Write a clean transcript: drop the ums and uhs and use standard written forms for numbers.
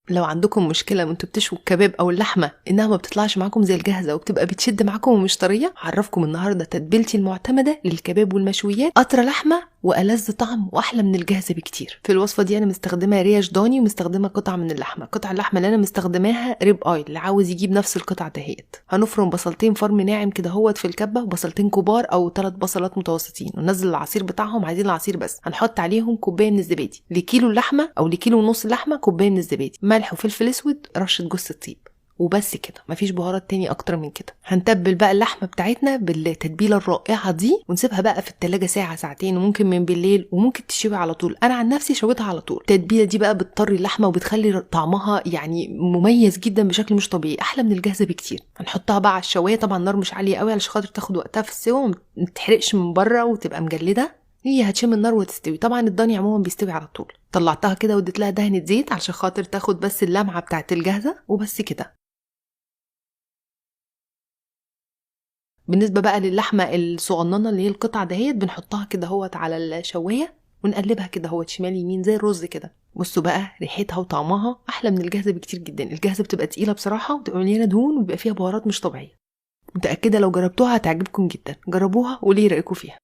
لو عندكم مشكله وانتوا بتشووا الكباب او اللحمه انها ما بتطلعش معاكم زي الجاهزه وبتبقى بتشد معاكم ومش طريه، هعرفكم النهارده تتبيلتي المعتمده للكباب والمشويات، اطرى لحمه والذ طعم واحلى من الجاهزه بكتير. في الوصفه دي انا مستخدمه ريش ضاني ومستخدمه قطعه من اللحمه. قطع اللحمه اللي انا مستخدماها ريب اي، اللي عاوز يجيب نفس القطعه دهيت. هنفرم بصلتين فرم ناعم كده هوت في الكبه، وبصلتين كبار او 3 بصلات متوسطين، وننزل العصير بتاعهم. عايزين العصير بس. هنحط عليهم كوبايه من الزبادي لكيلو اللحمه، او لكيلو ونص اللحمه كوبايه من الزبادي، ملح وفلفل اسود، رشه جوز الطيب، وبس كده. مفيش بهارات تاني اكتر من كده. هنتبل بقى اللحمه بتاعتنا بالتتبيله الرائعه دي، ونسيبها بقى في التلاجة ساعه ساعتين، وممكن من بالليل، وممكن تشوي على طول. انا عن نفسي شويتها على طول. التتبيله دي بقى بتطري اللحمه وبتخلي طعمها يعني مميز جدا بشكل مش طبيعي، احلى من الجاهزه بكتير. هنحطها بقى على الشوايه، طبعا النار مش عاليه قوي علشان خاطر تاخد وقتها في السوا وما تحرقش من بره وتبقى مجلده. هي هتشم النار وتستوي. طبعا الضاني عموما بيستوي على طول. طلعتها كده واديت لها دهنه زيت علشان خاطر تاخد بس اللمعه بتاعت الجاهزه، وبس كده. بالنسبه بقى للحمه الصغننه اللي هي القطعه دهيت، بنحطها كده هوت على الشوايه ونقلبها كده هوت شمال يمين زي الرز كده. بصوا بقى ريحتها وطعمها احلى من الجاهزه بكتير جدا. الجاهزه بتبقى تقيله بصراحه وبتبقى مليانه دهون وبيبقى فيها بهارات مش طبيعيه. متاكده لو جربتوها هتعجبكم جدا. جربوها وليه رايكم فيها.